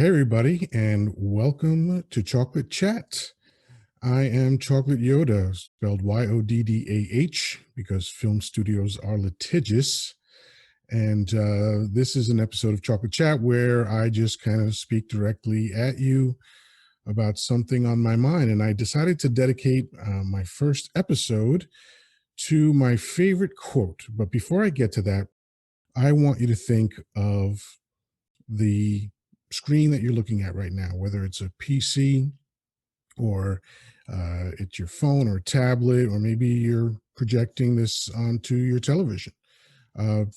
Hey, everybody, and welcome to Chocolate Chat. I am Chocolate Yoddah, spelled Yoddah, because film studios are litigious. And this is an episode of Chocolate Chat where I just kind of speak directly at you about something on my mind. And I decided to dedicate my first episode to my favorite quote. But before I get to that, I want you to think of the screen that you're looking at right now, whether it's a PC or it's your phone or tablet, or maybe you're projecting this onto your television.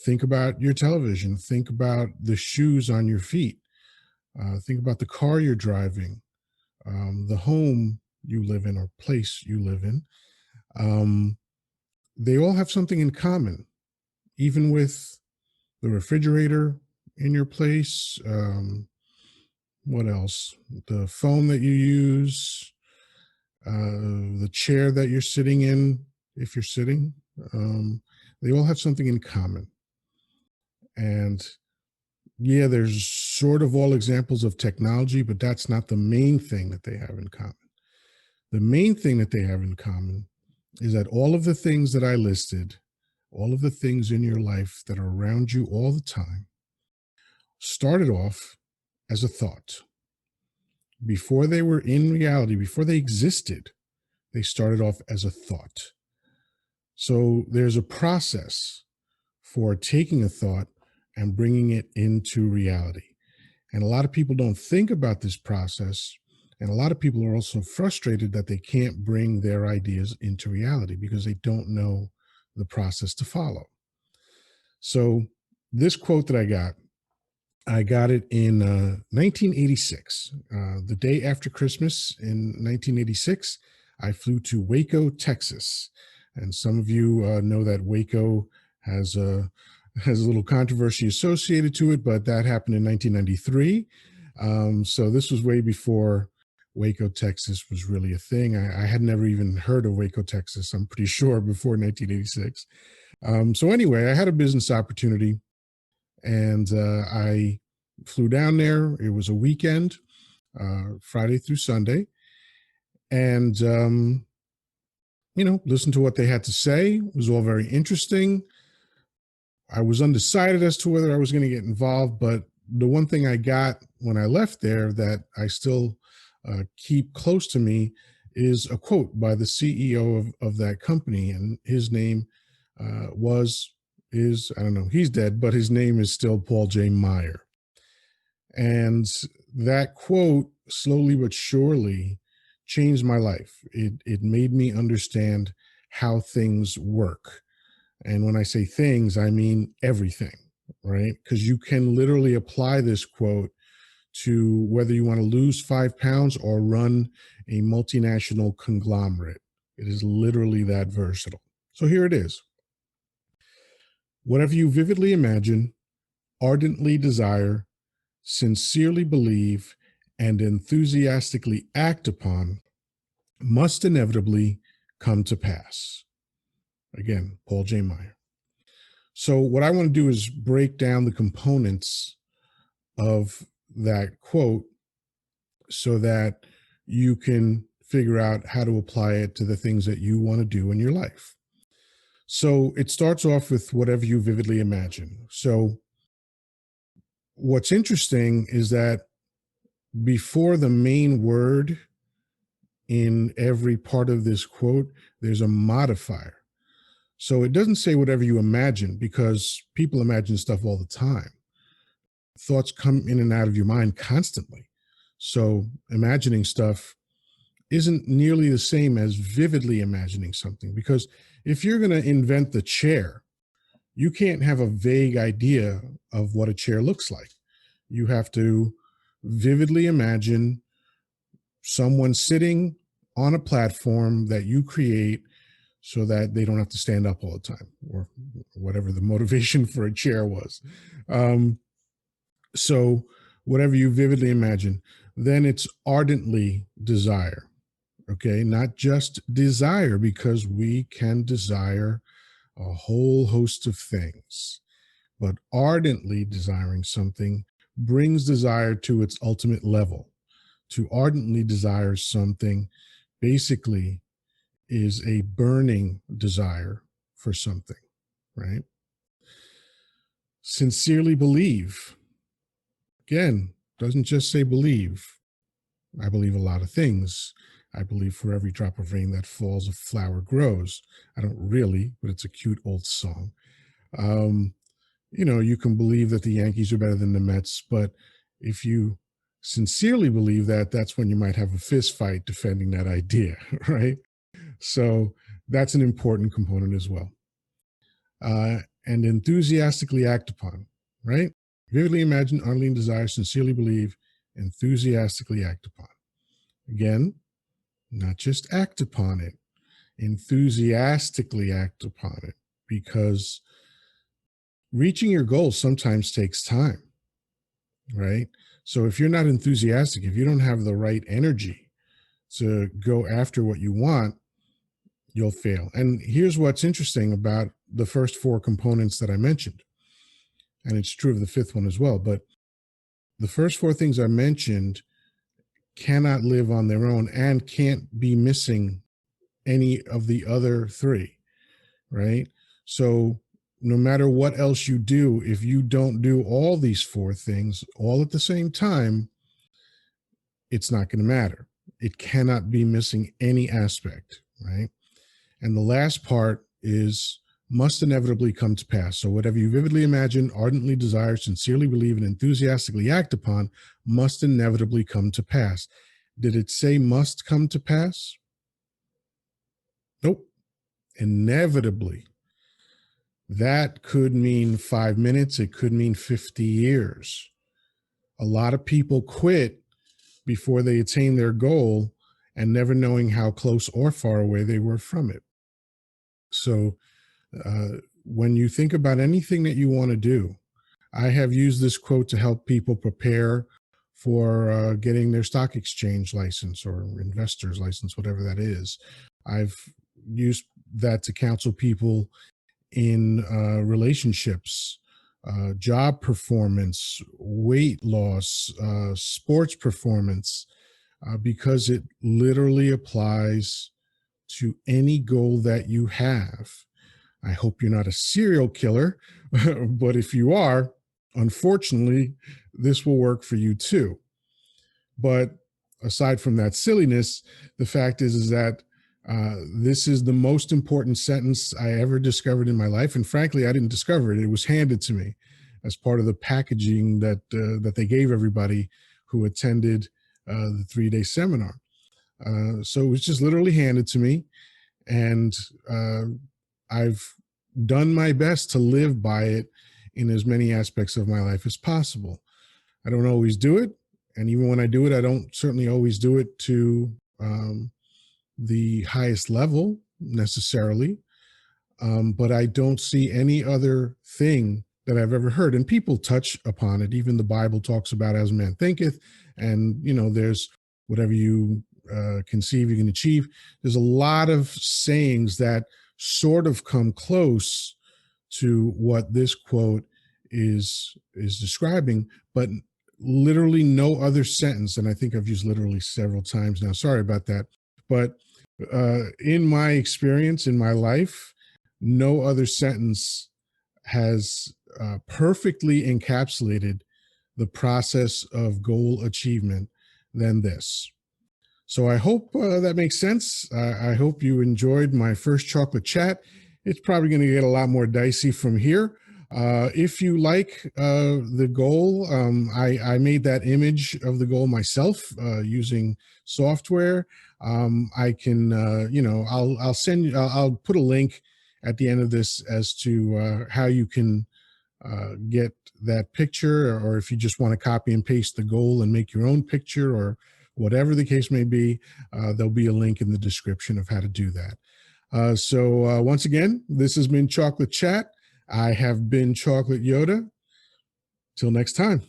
Think about your television. Think about the shoes on your feet. Think about the car you're driving, the home you live in or place you live in. They all have something in common, even with the refrigerator in your place. What else? The phone that you use, the chair that you're sitting in, if you're sitting. They all have something in common. And yeah, there's sort of all examples of technology, but that's not the main thing that they have in common. The main thing that they have in common is that all of the things that I listed, all of the things in your life that are around you all the time, started off as a thought. Before they were in reality, before they existed, they started off as a thought. So there's a process for taking a thought and bringing it into reality. And a lot of people don't think about this process. And a lot of people are also frustrated that they can't bring their ideas into reality because they don't know the process to follow. So this quote that I got it in 1986. The day after Christmas in 1986, I flew to Waco, Texas. And some of you know that Waco has a little controversy associated to it, but that happened in 1993. So this was way before Waco, Texas was really a thing. I had never even heard of Waco, Texas, I'm pretty sure, before 1986. So anyway, I had a business opportunity and I flew down there. It was a weekend, Friday through Sunday. And, listened to what they had to say. It was all very interesting. I was undecided as to whether I was going to get involved, but the one thing I got when I left there that I still keep close to me is a quote by the CEO of that company. And his name I don't know, he's dead, but his name is still Paul J. Meyer. And that quote, slowly but surely, changed my life. It made me understand how things work. And when I say things, I mean everything, right? Because you can literally apply this quote to whether you want to lose 5 pounds or run a multinational conglomerate. It is literally that versatile. So here it is. Whatever you vividly imagine, ardently desire, sincerely believe, and enthusiastically act upon must inevitably come to pass. Again, Paul J. Meyer. So what I want to do is break down the components of that quote so that you can figure out how to apply it to the things that you want to do in your life. So it starts off with whatever you vividly imagine. So what's interesting is that before the main word in every part of this quote, there's a modifier. So it doesn't say whatever you imagine, because people imagine stuff all the time. Thoughts come in and out of your mind constantly. So imagining stuff isn't nearly the same as vividly imagining something, because if you're going to invent the chair, you can't have a vague idea of what a chair looks like. You have to vividly imagine someone sitting on a platform that you create so that they don't have to stand up all the time, or whatever the motivation for a chair was. So whatever you vividly imagine, then it's ardently desire. Okay, not just desire, because we can desire a whole host of things, but ardently desiring something brings desire to its ultimate level. To ardently desire something basically is a burning desire for something, right? Sincerely believe. Again, doesn't just say believe. I believe a lot of things. I believe for every drop of rain that falls, a flower grows. I don't really, but it's a cute old song. Um, you can believe that the Yankees are better than the Mets, but if you sincerely believe that, that's when you might have a fist fight defending that idea, right? So that's an important component as well. And enthusiastically act upon, right? Vividly imagine, ardently desire, sincerely believe, enthusiastically act upon. Again, not just act upon it, enthusiastically act upon it, because reaching your goals sometimes takes time, right? So if you're not enthusiastic, if you don't have the right energy to go after what you want, you'll fail. And here's what's interesting about the first four components that I mentioned, and it's true of the fifth one as well, but the first four things I mentioned cannot live on their own and can't be missing any of the other three, right? So no matter what else you do, if you don't do all these four things all at the same time, it's not going to matter. It cannot be missing any aspect, right? And the last part is must inevitably come to pass. So whatever you vividly imagine, ardently desire, sincerely believe, and enthusiastically act upon must inevitably come to pass. Did it say must come to pass? Nope. Inevitably. That could mean 5 minutes. It could mean 50 years. A lot of people quit before they attain their goal and never knowing how close or far away they were from it. So when you think about anything that you want to do, I have used this quote to help people prepare for getting their stock exchange license or investor's license, whatever that is. I've used that to counsel people in relationships, job performance, weight loss, sports performance, because it literally applies to any goal that you have. I hope you're not a serial killer, but if you are, unfortunately, this will work for you too. But aside from that silliness, the fact is that this is the most important sentence I ever discovered in my life. And frankly, I didn't discover it. It was handed to me as part of the packaging that they gave everybody who attended the 3-day seminar. So it was just literally handed to me. And I've done my best to live by it in as many aspects of my life as possible. I don't always do it. And even when I do it, I don't certainly always do it to the highest level necessarily. But I don't see any other thing that I've ever heard. And people touch upon it. Even the Bible talks about as man thinketh. And, there's whatever you conceive, you can achieve. There's a lot of sayings that sort of come close to what this quote is describing, but literally no other sentence, and I think I've used literally several times now, sorry about that, but in my experience in my life, no other sentence has perfectly encapsulated the process of goal achievement than this. So I hope that makes sense. I hope you enjoyed my first chocolate chat. It's probably going to get a lot more dicey from here. If you like the goal, I made that image of the goal myself using software. I can, I'll send you, I'll put a link at the end of this as to how you can get that picture, or if you just want to copy and paste the goal and make your own picture, or whatever the case may be, there'll be a link in the description of how to do that. So once again, this has been Chocolate Chat. I have been Chocolate Yoddah. Till next time.